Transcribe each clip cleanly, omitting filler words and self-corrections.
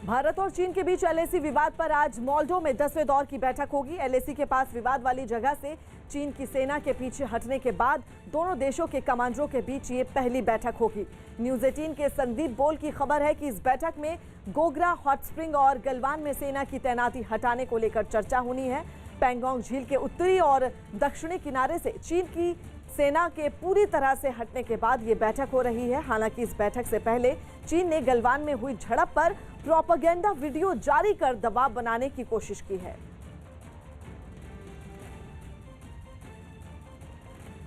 भारत और चीन के बीच एलएसी विवाद पर आज मोल्डो में 10वें दौर की बैठक होगी। एलएसी के पास विवाद वाली जगह से चीन की सेना के पीछे हटने के बाद दोनों देशों के कमांडरों के बीच ये पहली बैठक होगी। न्यूज़ 18 के संदीप बोल की खबर है कि इस बैठक में गोगरा, हॉट स्प्रिंग और गलवान में सेना की तैनाती हटाने को लेकर चर्चा होनी है। पैंगोंग झील के उत्तरी और दक्षिणी किनारे से चीन की सेना के पूरी तरह से हटने के बाद ये बैठक हो रही है। हालांकि इस बैठक से पहले चीन ने गलवान में हुई झड़प पर प्रोपेगेंडा वीडियो जारी कर दबाव बनाने की कोशिश की है।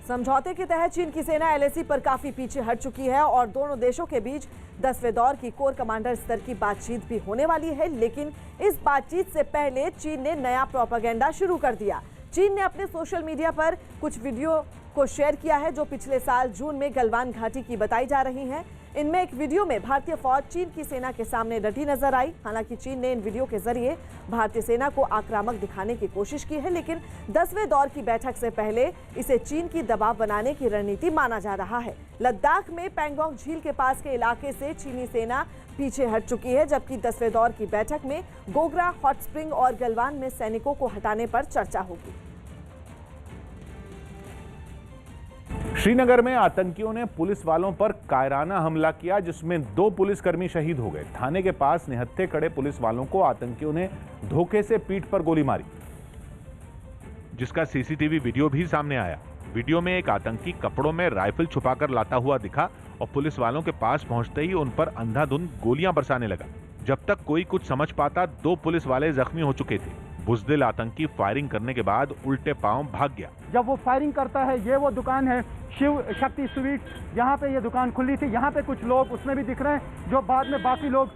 समझौते के तहत चीन की सेना एलएसी पर काफी पीछे हट चुकी है और दोनों देशों के बीच 10वें दौर की कोर कमांडर स्तर की बातचीत भी होने वाली है। लेकिन इस बातचीत से पहले चीन ने नया प्रोपेगेंडा शुरू कर दिया। चीन ने अपने सोशल मीडिया पर कुछ वीडियो को शेयर किया है जो पिछले साल जून में गलवान घाटी की बताई जा रही हैं। इनमें एक वीडियो में भारतीय फौज चीन की सेना के सामने डटी नजर आई। हालांकि चीन ने इन वीडियो के जरिए भारतीय सेना को आक्रामक दिखाने की कोशिश की है, लेकिन 10वें दौर की बैठक से पहले इसे चीन की दबाव बनाने की रणनीति माना जा रहा है। लद्दाख में पैंगोंग झील के पास के इलाके से चीनी सेना पीछे हट चुकी है, जबकि 10वें दौर की बैठक में गोगरा, हॉट स्प्रिंग और गलवान में सैनिकों को हटाने पर चर्चा होगी। श्रीनगर में आतंकियों ने पुलिस वालों पर कायराना हमला किया, जिसमें 2 पुलिसकर्मी शहीद हो गए। थाने के पास निहत्थे खड़े पुलिस वालों को आतंकियों ने धोखे से पीठ पर गोली मारी, जिसका सीसीटीवी वीडियो भी सामने आया। वीडियो में एक आतंकी कपड़ों में राइफल छुपाकर लाता हुआ दिखा और पुलिस वालों के पास पहुंचते ही उन पर अंधाधुंध गोलियां बरसाने लगा। जब तक कोई कुछ समझ पाता 2 पुलिस वाले जख्मी हो चुके थे। बुजदिल आतंकी फायरिंग करने के बाद उल्टे पांव भाग गया। जब वो फायरिंग करता है, ये वो दुकान है शिव शक्ति स्वीट, यहाँ पे ये दुकान खुली थी। यहाँ पे कुछ लोग उसमें भी दिख रहे हैं, जो बाद में बाकी लोग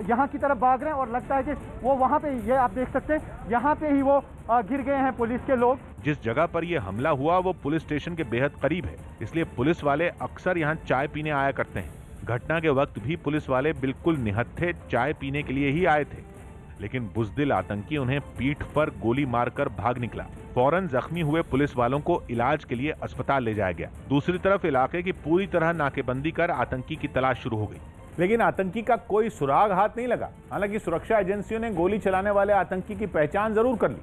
यहाँ की तरफ भाग रहे हैं और लगता है कि वो वहाँ पे, ये आप देख सकते हैं, यहाँ पे ही वो गिर गए हैं पुलिस के लोग। जिस जगह पर यह हमला हुआ वो पुलिस स्टेशन के बेहद करीब है, इसलिए पुलिस वाले अक्सर यहाँ चाय पीने आया करते हैं। घटना के वक्त भी पुलिस वाले बिल्कुल निहत्थे चाय पीने के लिए ही आए थे, लेकिन बुजदिल आतंकी उन्हें पीठ पर गोली मारकर भाग निकला। फौरन जख्मी हुए पुलिस वालों को इलाज के लिए अस्पताल ले जाया गया। दूसरी तरफ इलाके की पूरी तरह नाकेबंदी कर आतंकी की तलाश शुरू हो गई, लेकिन आतंकी का कोई सुराग हाथ नहीं लगा। हालांकि सुरक्षा एजेंसियों ने गोली चलाने वाले आतंकी की पहचान जरूर कर ली,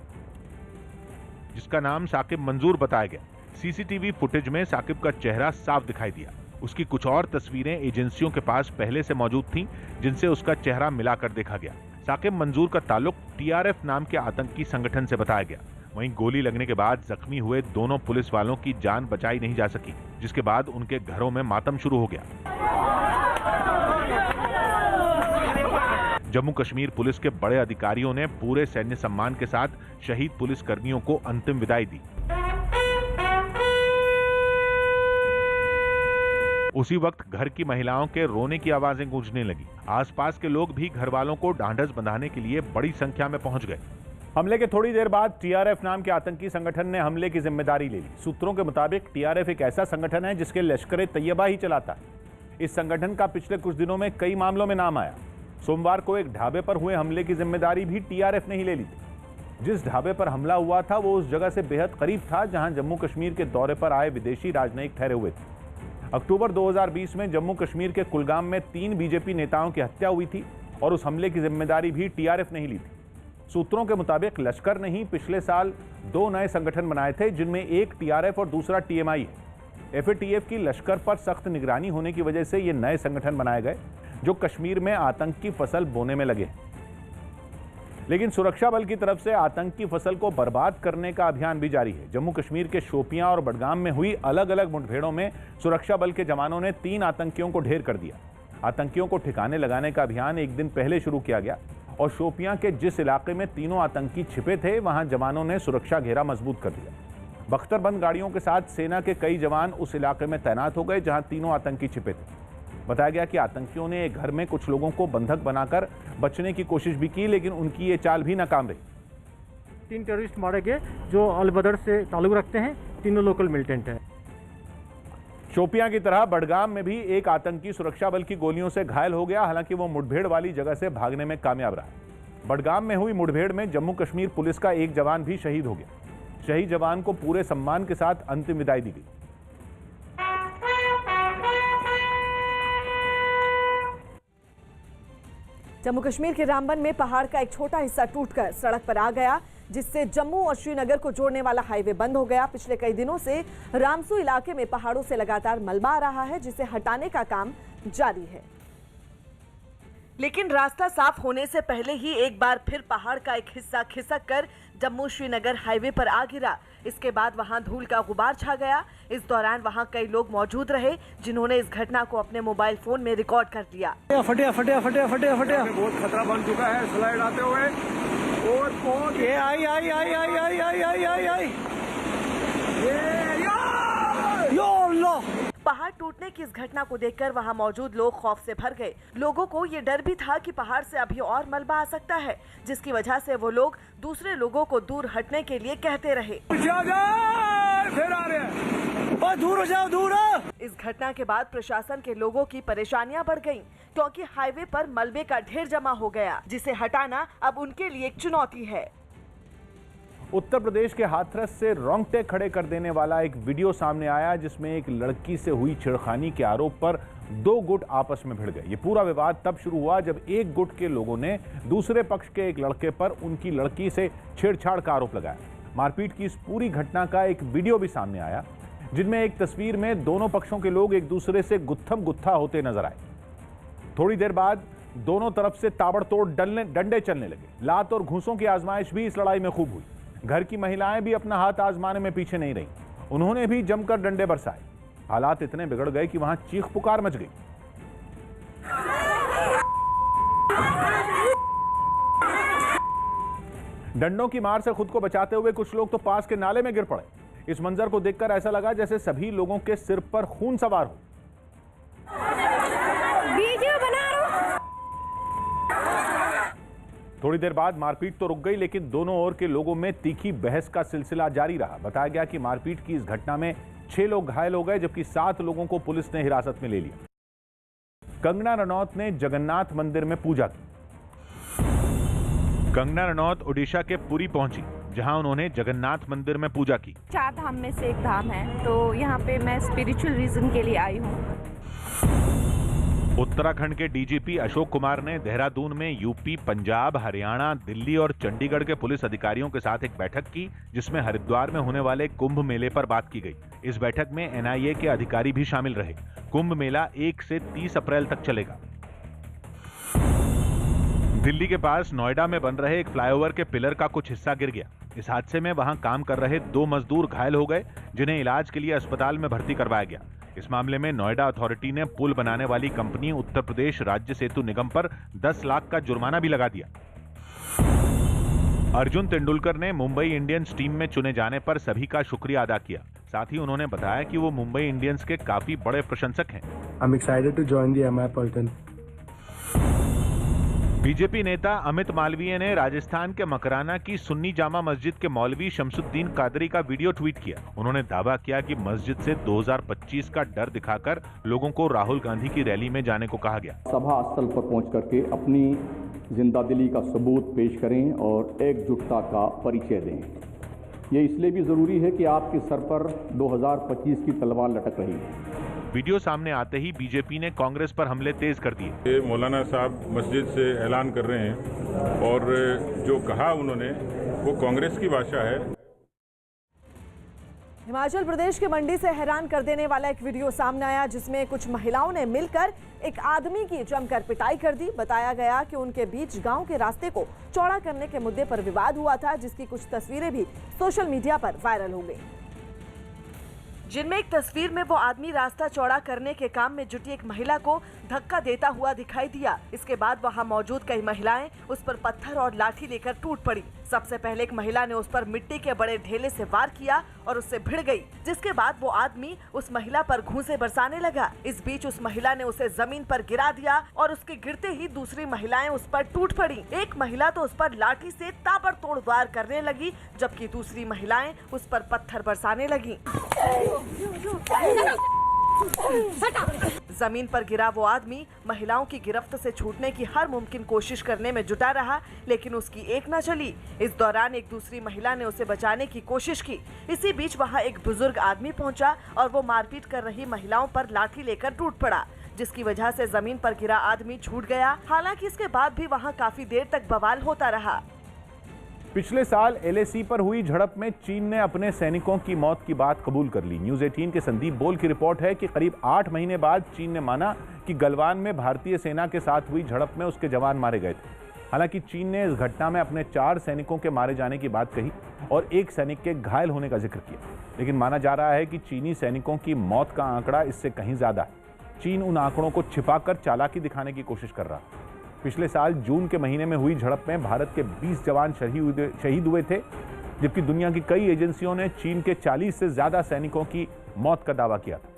जिसका नाम साकिब मंजूर बताया गया। सीसीटीवी फुटेज में साकिब का चेहरा साफ दिखाई दिया। उसकी कुछ और तस्वीरें एजेंसियों के पास पहले से मौजूद थीं, जिनसे उसका चेहरा मिलाकर देखा गया। साकिब मंजूर का ताल्लुक टीआरएफ नाम के आतंकी संगठन से बताया गया। वहीं गोली लगने के बाद जख्मी हुए दोनों पुलिस वालों की जान बचाई नहीं जा सकी, जिसके बाद उनके घरों में मातम शुरू हो गया। जम्मू कश्मीर पुलिस के बड़े अधिकारियों ने पूरे सैन्य सम्मान के साथ शहीद पुलिस कर्मियों को अंतिम विदाई दी। उसी वक्त घर की महिलाओं के रोने की आवाजें गूंजने लगी। आसपास के लोग भी घर वालों को ढांढस बंधाने के लिए बड़ी संख्या में पहुंच गए। हमले के थोड़ी देर बाद टीआरएफ नाम के आतंकी संगठन ने हमले की जिम्मेदारी ले ली। सूत्रों के मुताबिक टीआरएफ एक ऐसा संगठन है जिसके लश्कर तैयबा ही चलाता है। इस संगठन का पिछले कुछ दिनों में कई मामलों में नाम आया। सोमवार को एक ढाबे पर हुए हमले की जिम्मेदारी भी टीआरएफ ने ही ले ली थी। जिस ढाबे पर हमला हुआ था वो उस जगह से बेहद करीब था जहां जम्मू कश्मीर के दौरे पर आए विदेशी राजनयिक ठहरे हुए थे। अक्टूबर 2020 में जम्मू कश्मीर के कुलगाम में 3 बीजेपी नेताओं की हत्या हुई थी और उस हमले की जिम्मेदारी भी टीआरएफ ने ही ली थी। सूत्रों के मुताबिक लश्कर ने ही पिछले साल 2 नए संगठन बनाए थे, जिनमें एक टीआरएफ और दूसरा टीएमआई है। एफएटीएफ की लश्कर पर सख्त निगरानी होने की वजह से ये नए संगठन बनाए गए जो कश्मीर में आतंकी फसल बोने में लगे। लेकिन सुरक्षा बल की तरफ से आतंकी फसल को बर्बाद करने का अभियान भी जारी है। जम्मू कश्मीर के शोपियां और बडगाम में हुई अलग अलग मुठभेड़ों में सुरक्षा बल के जवानों ने 3 आतंकियों को ढेर कर दिया। आतंकियों को ठिकाने लगाने का अभियान एक दिन पहले शुरू किया गया और शोपियां के जिस इलाके में तीनों आतंकी छिपे थे वहां जवानों ने सुरक्षा घेरा मजबूत कर दिया। बख्तरबंद गाड़ियों के साथ सेना के कई जवान उस इलाके में तैनात हो गए जहां तीनों आतंकी छिपे थे। बताया गया कि आतंकियों ने एक घर में कुछ लोगों को बंधक बनाकर बचने की कोशिश भी की, लेकिन उनकी ये चाल भी नाकाम रही। 3 टेररिस्ट मारे गए जो अलबदर से ताल्लुक रखते हैं। तीनों लोकल मिलिटेंट हैं। शोपियां की तरह बडगाम में भी एक आतंकी सुरक्षा बल की गोलियों से घायल हो गया। हालांकि वो मुठभेड़ वाली जगह से भागने में कामयाब रहा। बडगाम में हुई मुठभेड़ में जम्मू कश्मीर पुलिस का एक जवान भी शहीद हो गया। शहीद जवान को पूरे सम्मान के साथ अंतिम विदाई दी गई। जम्मू कश्मीर के रामबन में पहाड़ का एक छोटा हिस्सा टूटकर सड़क पर आ गया, जिससे जम्मू और श्रीनगर को जोड़ने वाला हाईवे बंद हो गया। पिछले कई दिनों से रामसू इलाके में पहाड़ों से लगातार मलबा आ रहा है, जिसे हटाने का काम जारी है। लेकिन रास्ता साफ होने से पहले ही एक बार फिर पहाड़ का एक हिस्सा खिसक कर जम्मू श्रीनगर हाईवे पर आ गिरा। इसके बाद वहां धूल का गुबार छा गया। इस दौरान वहां कई लोग मौजूद रहे, जिन्होंने इस घटना को अपने मोबाइल फोन में रिकॉर्ड कर लिया। फटिया बहुत खतरा बन चुका है स्लाइड आते हुए। और ये आई पहाड़ टूटने की इस घटना को देखकर वहां मौजूद लोग खौफ से भर गए। लोगों को ये डर भी था कि पहाड़ से अभी और मलबा आ सकता है, जिसकी वजह से वो लोग दूसरे लोगों को दूर हटने के लिए कहते रहे। दूर हो जाओ, दूर। इस घटना के बाद प्रशासन के लोगों की परेशानियां बढ़ गईं, क्योंकि हाईवे पर मलबे का ढेर जमा हो गया, जिसे हटाना अब उनके लिए एक चुनौती है। उत्तर प्रदेश के हाथरस से रोंगटे खड़े कर देने वाला एक वीडियो सामने आया, जिसमें एक लड़की से हुई छेड़खानी के आरोप पर दो गुट आपस में भिड़ गए। ये पूरा विवाद तब शुरू हुआ जब एक गुट के लोगों ने दूसरे पक्ष के एक लड़के पर उनकी लड़की से छेड़छाड़ का आरोप लगाया। मारपीट की इस पूरी घटना का एक वीडियो भी सामने आया, जिनमें एक तस्वीर में दोनों पक्षों के लोग एक दूसरे से गुत्थम गुत्था होते नजर आए। थोड़ी देर बाद दोनों तरफ से ताबड़तोड़ डंडे चलने लगे। लात और घूंसों की आजमाइश भी इस लड़ाई में खूब हुई। घर की महिलाएं भी अपना हाथ आजमाने में पीछे नहीं रहीं। उन्होंने भी जमकर डंडे बरसाए। हालात इतने बिगड़ गए कि वहां चीख पुकार मच गई। डंडों की मार से खुद को बचाते हुए कुछ लोग तो पास के नाले में गिर पड़े। इस मंजर को देखकर ऐसा लगा जैसे सभी लोगों के सिर पर खून सवार हो। थोड़ी देर बाद मारपीट तो रुक गई, लेकिन दोनों ओर के लोगों में तीखी बहस का सिलसिला जारी रहा। बताया गया कि मारपीट की इस घटना में 6 लोग घायल हो गए, जबकि 7 लोगों को पुलिस ने हिरासत में ले लिया। कंगना रनौत ने जगन्नाथ मंदिर में पूजा की। कंगना रनौत ओडिशा के पुरी पहुंची, जहां उन्होंने जगन्नाथ मंदिर में पूजा की। 4 धाम में से एक धाम है, तो यहाँ पे मैं स्पिरिचुअल रीजन के लिए आई हूँ। उत्तराखंड के डीजीपी अशोक कुमार ने देहरादून में यूपी, पंजाब, हरियाणा, दिल्ली और चंडीगढ़ के पुलिस अधिकारियों के साथ एक बैठक की, जिसमें हरिद्वार में होने वाले कुंभ मेले पर बात की गई। इस बैठक में एनआईए के अधिकारी भी शामिल रहे। कुंभ मेला 1 से 30 अप्रैल तक चलेगा। दिल्ली के पास नोएडा में बन रहे एक फ्लाईओवर के पिलर का कुछ हिस्सा गिर गया। इस हादसे में वहां काम कर रहे 2 मजदूर घायल हो गए, जिन्हें इलाज के लिए अस्पताल में भर्ती करवाया गया। इस मामले में नोएडा अथॉरिटी ने पुल बनाने वाली कंपनी उत्तर प्रदेश राज्य सेतु निगम पर 10 लाख का जुर्माना भी लगा दिया। अर्जुन तेंदुलकर ने मुंबई इंडियंस टीम में चुने जाने पर सभी का शुक्रिया अदा किया। साथ ही उन्होंने बताया कि वो मुंबई इंडियंस के काफी बड़े प्रशंसक हैं। I'm excited to join the MI Peloton. BJP नेता अमित मालवीय ने राजस्थान के मकराना की सुन्नी जामा मस्जिद के मौलवी शमसुद्दीन कादरी का वीडियो ट्वीट किया। उन्होंने दावा किया कि मस्जिद से 2025 का डर दिखाकर लोगों को राहुल गांधी की रैली में जाने को कहा गया। सभा स्थल पर पहुंच करके अपनी जिंदादिली का सबूत पेश करें और एकजुटता का परिचय दें। ये इसलिए भी जरूरी है कि आपके सर पर 2025 की तलवार लटक रही है। वीडियो सामने आते ही बीजेपी ने कांग्रेस पर हमले तेज कर दिए। मौलाना साहब मस्जिद से ऐलान कर रहे हैं और जो कहा उन्होंने वो कांग्रेस की भाषा है। हिमाचल प्रदेश के मंडी से हैरान कर देने वाला एक वीडियो सामने आया, जिसमें कुछ महिलाओं ने मिलकर एक आदमी की जमकर पिटाई कर दी। बताया गया कि उनके बीच गांव के रास्ते को चौड़ा करने के मुद्दे पर विवाद हुआ था, जिसकी कुछ तस्वीरें भी सोशल मीडिया पर वायरल हो गई, जिनमें एक तस्वीर में वो आदमी रास्ता चौड़ा करने के काम में जुटी एक महिला को धक्का देता हुआ दिखाई दिया। इसके बाद वहां मौजूद कई महिलाएं उस पर पत्थर और लाठी लेकर टूट पड़ी। सबसे पहले एक महिला ने उस पर मिट्टी के बड़े ढेले से वार किया और उससे भिड़ गई, जिसके बाद वो आदमी उस महिला पर घूंसे बरसाने लगा। इस बीच उस महिला ने उसे जमीन पर गिरा दिया और उसके गिरते ही दूसरी महिलाएं उस पर टूट पड़ी। एक महिला तो उस पर लाठी से ताबड़तोड़ वार करने लगी, जबकि दूसरी महिलाएं उस पर पत्थर बरसाने लगी। जमीन पर गिरा वो आदमी महिलाओं की गिरफ्त से छूटने की हर मुमकिन कोशिश करने में जुटा रहा, लेकिन उसकी एक न चली। इस दौरान एक दूसरी महिला ने उसे बचाने की कोशिश की। इसी बीच वहां एक बुजुर्ग आदमी पहुंचा और वो मारपीट कर रही महिलाओं पर लाठी लेकर टूट पड़ा, जिसकी वजह से जमीन पर गिरा आदमी छूट गया। हालांकि इसके बाद भी वहां काफी देर तक बवाल होता रहा। पिछले साल LAC पर हुई झड़प में चीन ने अपने सैनिकों की मौत की बात कबूल कर ली। न्यूज़ 18 के संदीप बोल की रिपोर्ट है कि करीब 8 महीने बाद चीन ने माना कि गलवान में भारतीय सेना के साथ हुई झड़प में उसके जवान मारे गए थे। हालांकि चीन ने इस घटना में अपने 4 सैनिकों के मारे जाने की बात कही और 1 सैनिक के घायल होने का जिक्र किया, लेकिन माना जा रहा है कि चीनी सैनिकों की मौत का आंकड़ा इससे कहीं ज्यादा है। चीन उन आंकड़ों को छिपाकर चालाकी दिखाने की कोशिश कर रहा है। पिछले साल जून के महीने में हुई झड़प में भारत के 20 जवान शहीद हुए थे, जबकि दुनिया की कई एजेंसियों ने चीन के 40 से ज्यादा सैनिकों की मौत का दावा किया था।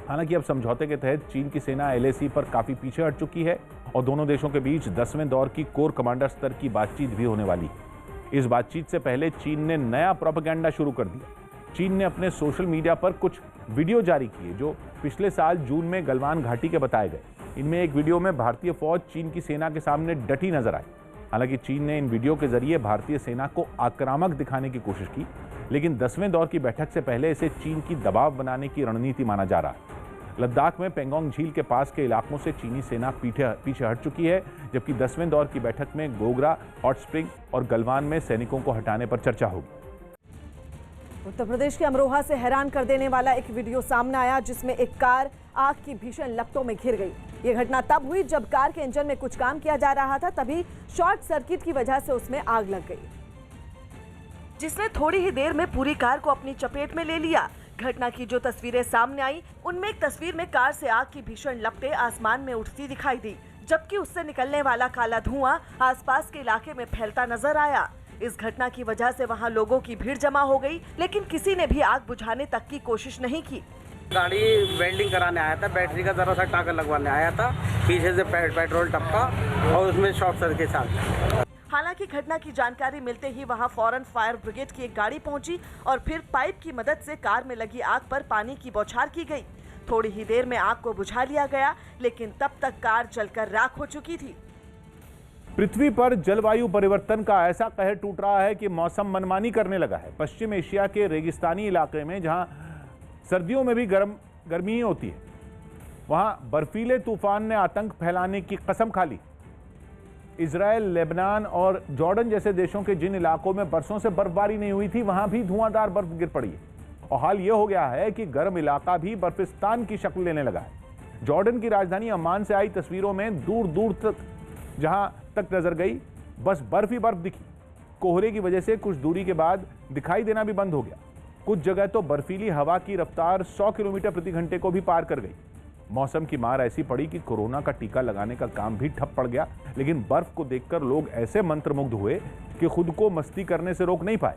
हालांकि अब समझौते के तहत चीन की सेना LAC पर काफी पीछे हट चुकी है और दोनों देशों के बीच 10वें दौर की कोर कमांडर स्तर की बातचीत भी होने वाली है। इस बातचीत से पहले चीन ने नया प्रोपेगेंडा शुरू कर दिया। चीन ने अपने सोशल मीडिया पर कुछ वीडियो जारी किए जो पिछले साल जून में गलवान घाटी के बताए गए। इनमें एक वीडियो में भारतीय फौज चीन की सेना के सामने डटी नजर आई। हालांकि चीन ने इन वीडियो के जरिए भारतीय सेना को आक्रामक दिखाने की कोशिश की, लेकिन 10वें दौर की बैठक से पहले इसे चीन की दबाव बनाने की रणनीति माना जा रहा है। लद्दाख में पेंगोंग झील के पास के इलाकों से चीनी सेना पीछे हट चुकी है, जबकि 10वें दौर की बैठक में गोगरा, हॉट स्प्रिंग और गलवान में सैनिकों को हटाने पर चर्चा होगी। उत्तर प्रदेश के अमरोहा से हैरान कर देने वाला एक वीडियो सामने आया, जिसमें एक कार आग की भीषण लपटों में घिर गई। ये घटना तब हुई जब कार के इंजन में कुछ काम किया जा रहा था, तभी शॉर्ट सर्किट की वजह से उसमें आग लग गई, जिसने थोड़ी ही देर में पूरी कार को अपनी चपेट में ले लिया। घटना की जो तस्वीरें सामने आई, उनमें एक तस्वीर में कार से आग की भीषण लपटें आसमान में उठती दिखाई दी, जबकि उससे निकलने वाला काला धुआं आसपास के इलाके में फैलता नजर आया। इस घटना की वजह से वहां लोगों की भीड़ जमा हो गई, लेकिन किसी ने भी आग बुझाने तक की कोशिश नहीं की। गाड़ी वेल्डिंग कराने आया था, बैटरी का जरा सा टाका लगवाने आया था, पीछे से पेट्रोल टपका और उसमें शॉर्ट सर्किट आ गया। हालांकि घटना की जानकारी मिलते ही वहां फौरन फायर ब्रिगेड की एक गाड़ी पहुंची और फिर पाइप की मदद से कार में लगी आग पर पानी की बौछार की गई। थोड़ी ही देर में आग को बुझा लिया गया, लेकिन तब तक कार जलकर राख हो चुकी थी। पृथ्वी पर जलवायु परिवर्तन का ऐसा कहर टूट रहा है कि मौसम मनमानी करने लगा है। पश्चिम एशिया के रेगिस्तानी इलाके में जहां सर्दियों में भी गर्मी होती है, वहां बर्फीले तूफान ने आतंक फैलाने की कसम खा ली। इजराइल, लेबनान और जॉर्डन जैसे देशों के जिन इलाकों में बरसों से बर्फबारी नहीं हुई थी, वहां भी धुआंधार बर्फ गिर पड़ी है और हाल यह हो गया है कि गर्म इलाका भी बर्फिस्तान की शक्ल लेने लगा है। जॉर्डन की राजधानी अम्मान से आई तस्वीरों में दूर दूर तक जहां तक नजर गई बस बर्फ ही बर्फ दिखी। कोहरे की वजह से कुछ दूरी के बाद दिखाई देना भी बंद हो गया। कुछ जगह तो बर्फीली हवा की रफ्तार 100 किलोमीटर प्रति घंटे को भी पार कर गई। मौसम की मार ऐसी पड़ी कि कोरोना का टीका लगाने का काम भी ठप पड़ गया, लेकिन बर्फ को देखकर लोग ऐसे मंत्रमुग्ध हुए कि खुद को मस्ती करने से रोक नहीं पाए।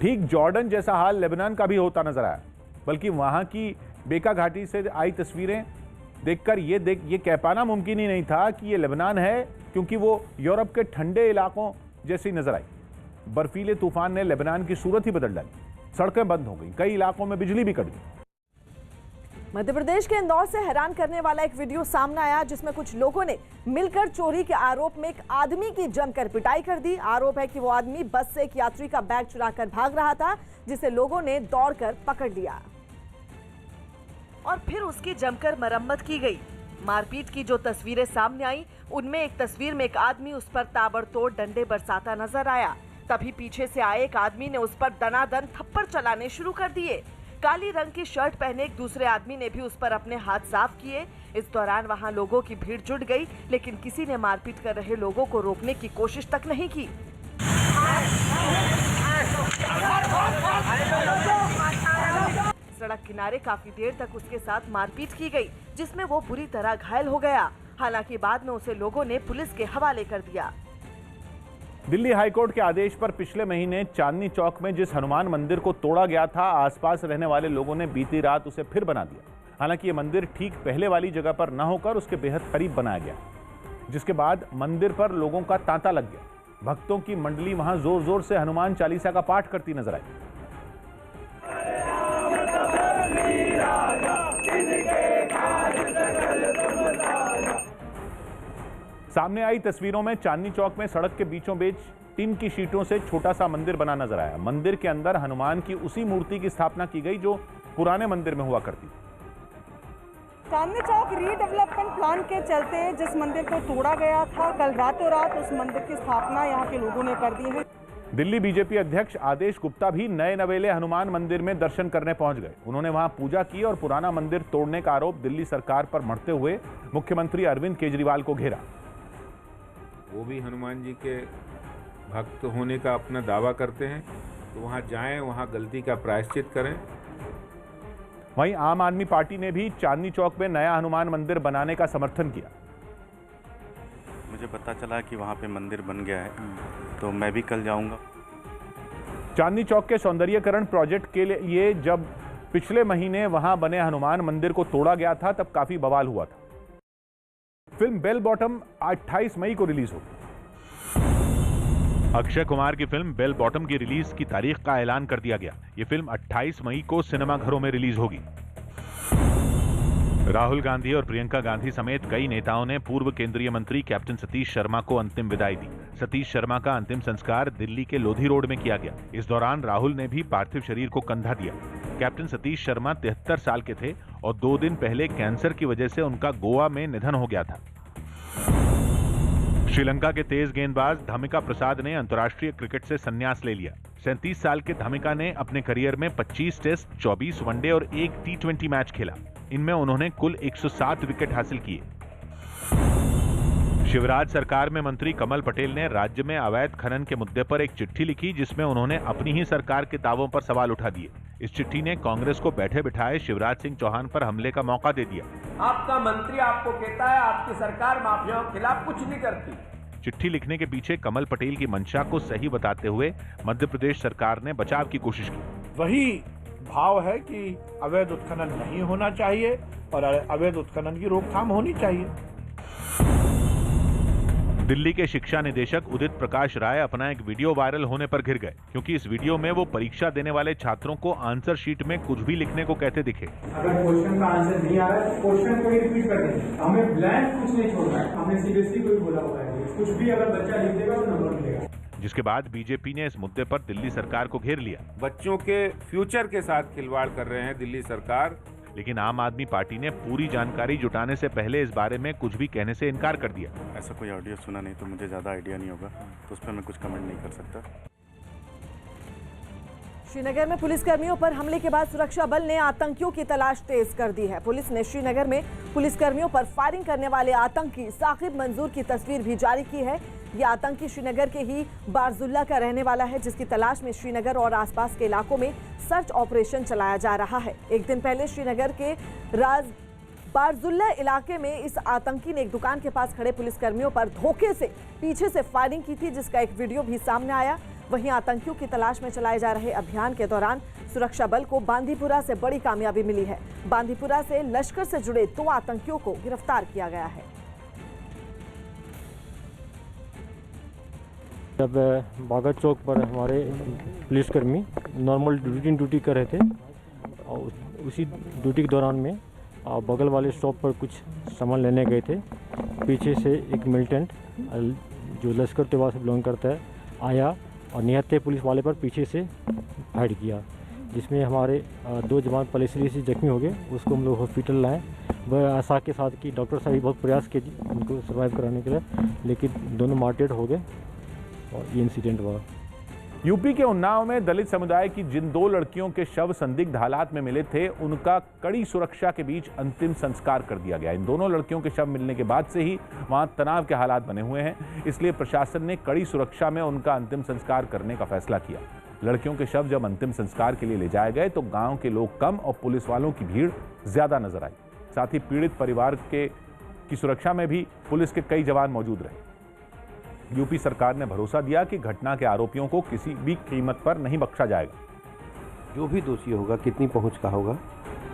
ठीक जॉर्डन जैसा हाल लेबनान का भी होता नजर आया, बल्कि वहां की बेका घाटी से आई तस्वीरें देखकर ये कह पाना मुमकिन ही नहीं था कि ये लेबनान है, क्योंकि वो यूरोप के ठंडे इलाकों जैसी नजर आई। बर्फीले तूफान ने लेबनान की सूरत ही बदल डाली, सड़कें बंद हो गई, कई इलाकों में बिजली भी कट गई। मध्य प्रदेश के इंदौर से हैरान करने वाला एक वीडियो सामने आया, जिसमें कुछ लोगों ने मिलकर चोरी के आरोप में एक आदमी की जमकर पिटाई कर दी। आरोप है कि वो आदमी बस से एक यात्री का बैग चुराकर भाग रहा था, जिसे लोगों ने दौड़कर पकड़ लिया और फिर उसकी जमकर मरम्मत की गई। मारपीट की जो तस्वीरें सामने आई, उनमें एक तस्वीर में एक आदमी उस पर ताबड़तोड़ डंडे बरसाता नजर आया। तभी पीछे से आए एक आदमी ने उस पर दनादन थप्पड़ चलाने शुरू कर दिए। काली रंग की शर्ट पहने एक दूसरे आदमी ने भी उस पर अपने हाथ साफ किए। इस दौरान वहां लोगों की भीड़ जुट गई, लेकिन किसी ने मारपीट कर रहे लोगों को रोकने की कोशिश तक नहीं की। सड़क किनारे काफी देर तक उसके साथ मारपीट की गई, जिसमें वो बुरी तरह घायल हो गया। हालांकि बाद में उसे लोगों ने पुलिस के हवाले कर दिया। दिल्ली हाईकोर्ट के आदेश पर पिछले महीने चांदनी चौक में जिस हनुमान मंदिर को तोड़ा गया था, आसपास रहने वाले लोगों ने बीती रात उसे फिर बना दिया। हालांकि ये मंदिर ठीक पहले वाली जगह पर न होकर उसके बेहद करीब बनाया गया, जिसके बाद मंदिर पर लोगों का तांता लग गया। भक्तों की मंडली वहां जोर जोर से हनुमान चालीसा का पाठ करती नजर आई। सामने आई तस्वीरों में चांदनी चौक में सड़क के बीचों बीच टिन की शीटों से छोटा सा मंदिर बना नजर आया। मंदिर के अंदर हनुमान की उसी मूर्ति की स्थापना की गई जो पुराने मंदिर में हुआ करती। चांदनी चौक रीडेवलपमेंट प्लान के चलते जिस मंदिर को तोड़ा गया था, कल रातों रात उस मंदिर की स्थापना यहाँ के लोगों ने कर दी है। दिल्ली बीजेपी अध्यक्ष आदेश गुप्ता भी नए नवेले हनुमान मंदिर में दर्शन करने पहुंच गए। उन्होंने वहां पूजा की और पुराना मंदिर तोड़ने का आरोप दिल्ली सरकार पर मढ़ते हुए मुख्यमंत्री अरविंद केजरीवाल को घेरा। वो भी हनुमान जी के भक्त होने का अपना दावा करते हैं, तो वहां जाएं, वहां गलती का प्रायश्चित करें। वहीं आम आदमी पार्टी ने भी चांदनी चौक में नया हनुमान मंदिर बनाने का समर्थन किया। मुझे पता चला कि वहाँ पे मंदिर बन गया है, तो मैं भी कल जाऊंगा। चांदनी चौक के सौंदर्यीकरण प्रोजेक्ट के लिए जब पिछले महीने वहां बने हनुमान मंदिर को तोड़ा गया था तब काफी बवाल हुआ था। फिल्म बेल बॉटम 28 मई को रिलीज होगी। अक्षय कुमार की फिल्म बेल बॉटम की रिलीज की तारीख का ऐलान कर दिया गया। यह फिल्म 28 मई को सिनेमाघरों में रिलीज होगी। राहुल गांधी और प्रियंका गांधी समेत कई नेताओं ने पूर्व केंद्रीय मंत्री कैप्टन सतीश शर्मा को अंतिम विदाई दी। सतीश शर्मा का अंतिम संस्कार दिल्ली के लोधी रोड में किया गया। इस दौरान राहुल ने भी पार्थिव शरीर को कंधा दिया। कैप्टन सतीश शर्मा 73 साल के थे और 2 दिन पहले कैंसर की वजह से उनका गोवा में निधन हो गया था। श्रीलंका के तेज गेंदबाज धमिका प्रसाद ने अंतर्राष्ट्रीय क्रिकेट से संन्यास ले लिया। 37 साल के धमिका ने अपने करियर में 25 टेस्ट, 24 वनडे और 1 T20 मैच खेला। इनमें उन्होंने कुल 107 विकेट हासिल किए। शिवराज सरकार में मंत्री कमल पटेल ने राज्य में अवैध खनन के मुद्दे पर एक चिट्ठी लिखी, जिसमें उन्होंने अपनी ही सरकार के दावों पर सवाल उठा दिए। इस चिट्ठी ने कांग्रेस को बैठे बिठाए शिवराज सिंह चौहान पर हमले का मौका दे दिया। आपका मंत्री आपको कहता है आपकी सरकार माफियाओं के खिलाफ कुछ नहीं करती। चिट्ठी लिखने के पीछे कमल पटेल की मंशा को सही बताते हुए मध्य प्रदेश सरकार ने बचाव की कोशिश की। वही भाव है कि अवैध उत्खनन नहीं होना चाहिए और अवैध उत्खनन की रोकथाम होनी चाहिए। दिल्ली के शिक्षा निदेशक उदित प्रकाश राय अपना एक वीडियो वायरल होने पर घिर गए, क्योंकि इस वीडियो में वो परीक्षा देने वाले छात्रों को आंसर शीट में कुछ भी लिखने को कहते दिखे। अगर क्वेश्चन का आंसर नहीं आ रहा है तो क्वेश्चन को ही रिपीट कर दें। हमें ब्लैंक कुछ नहीं छोड़ना है। हमें सीबीएसई को ही बोला हुआ है कुछ भी अगर बच्चा लिख देगा तो नंबर मिलेगा। जिसके बाद बीजेपी ने इस मुद्दे पर दिल्ली सरकार को घेर लिया। बच्चों के फ्यूचर के साथ खिलवाड़ कर रहे हैं दिल्ली सरकार। लेकिन आम आदमी पार्टी ने पूरी जानकारी जुटाने से पहले इस बारे में कुछ भी कहने से इनकार कर दिया। ऐसा कोई ऑडियो सुना नहीं तो मुझे ज़्यादा आइडिया नहीं होगा, तो उस पर मैं कुछ कमेंट नहीं कर सकता। श्रीनगर में पुलिसकर्मियों पर हमले के बाद सुरक्षा बल ने आतंकियों की तलाश तेज कर दी है। पुलिस ने श्रीनगर में पुलिसकर्मियों पर फायरिंग करने वाले आतंकी साकिब मंजूर की तस्वीर भी जारी की है। यह आतंकी श्रीनगर के ही बारजुल्ला का रहने वाला है, जिसकी तलाश में श्रीनगर और आसपास के इलाकों में सर्च ऑपरेशन चलाया जा रहा है। एक दिन पहले श्रीनगर के बारजुल्ला इलाके में इस आतंकी ने एक दुकान के पास खड़े पुलिसकर्मियों पर धोखे से पीछे से फायरिंग की थी, जिसका एक वीडियो भी सामने आया। वहीं आतंकियों की तलाश में चलाए जा रहे अभियान के दौरान सुरक्षा बल को बांदीपुरा से बड़ी कामयाबी मिली है। बांदीपुरा से लश्कर से जुड़े 2 आतंकियों को गिरफ्तार किया गया है। जब बागा चौक पर हमारे पुलिसकर्मी नॉर्मल रूटीन ड्यूटी कर रहे थे और उसी ड्यूटी के दौरान में बगल वाले शॉप पर कुछ सामान लेने गए थे। पीछे से एक मिलिटेंट जो लश्कर तैयबा से बिलोंग करता है आया और निहत्थे पुलिस वाले पर पीछे से फायर किया, जिसमें हमारे 2 जवान पलेसरी से जख्मी हो गए। उसको हम लोग हॉस्पिटल लाए। वह आशा के साथ कि डॉक्टर साहब बहुत प्रयास किए उनको सर्वाइव कराने के लिए, लेकिन दोनों मार्टेड हो गए और ये इंसिडेंट हुआ। यूपी के उन्नाव में दलित समुदाय की जिन 2 लड़कियों के शव संदिग्ध हालात में मिले थे, उनका कड़ी सुरक्षा के बीच अंतिम संस्कार कर दिया गया। इन दोनों लड़कियों के शव मिलने के बाद से ही वहां तनाव के हालात बने हुए हैं, इसलिए प्रशासन ने कड़ी सुरक्षा में उनका अंतिम संस्कार करने का फैसला किया। लड़कियों के शव जब अंतिम संस्कार के लिए ले जाए गए तो गांव के लोग कम और पुलिस वालों की भीड़ ज्यादा नजर आई। साथ ही पीड़ित परिवार की सुरक्षा में भी पुलिस के कई जवान मौजूद रहे। यूपी सरकार ने भरोसा दिया कि घटना के आरोपियों को किसी भी कीमत पर नहीं बख्शा जाएगा। जो भी दोषी होगा, कितनी पहुंच का होगा,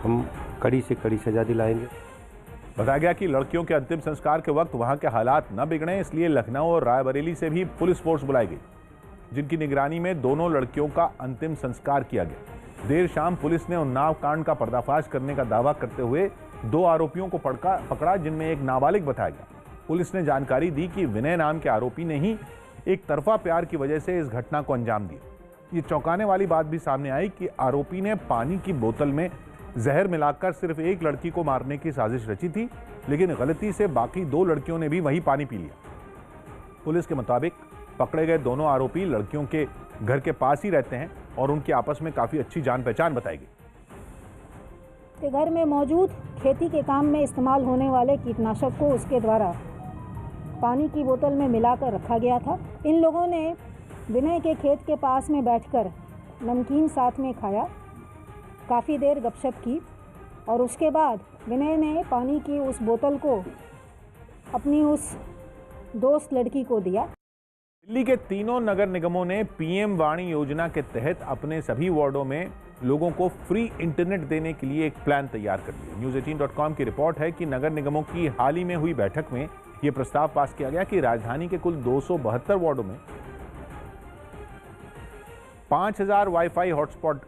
हम कड़ी से कड़ी सजा दिलाएंगे। बताया गया कि लड़कियों के अंतिम संस्कार के वक्त वहां के हालात न बिगड़े, इसलिए लखनऊ और रायबरेली से भी पुलिस फोर्स बुलाई गई, जिनकी निगरानी में दोनों लड़कियों का अंतिम संस्कार किया गया। देर शाम पुलिस ने उन्नाव कांड का पर्दाफाश करने का दावा करते हुए 2 आरोपियों को पकड़ा, जिनमें एक नाबालिग बताया गया। पुलिस ने जानकारी दी कि विनय नाम के आरोपी ने ही एक तरफा प्यार की वजह से इस घटना को अंजाम दिया। ये चौंकाने वाली बात भी सामने आई कि आरोपी ने पानी की बोतल में जहर मिलाकर सिर्फ एक लड़की को मारने की साजिश रची थी, लेकिन गलती से बाकी 2 लड़कियों ने भी वही पानी पी लिया। पुलिस के मुताबिक पकड़े गए दोनों आरोपी लड़कियों के घर के पास ही रहते हैं और उनकी आपस में काफी अच्छी जान पहचान बताई गई। के घर में मौजूद खेती के काम में इस्तेमाल होने वाले कीटनाशक को उसके द्वारा पानी की बोतल में मिलाकर रखा गया था। इन लोगों ने विनय के खेत के पास में बैठकर नमकीन साथ में खाया, काफ़ी देर गपशप की और उसके बाद विनय ने पानी की उस बोतल को अपनी उस दोस्त लड़की को दिया। दिल्ली के तीनों नगर निगमों ने पीएम वाणी योजना के तहत अपने सभी वार्डों में लोगों को फ्री इंटरनेट देने के लिए एक प्लान तैयार कर लिया। News18.com की रिपोर्ट है कि नगर निगमों की हाल ही में हुई बैठक में यह प्रस्ताव पास किया गया कि राजधानी के कुल 272 वार्डों में 5000 वाईफाई हॉटस्पॉट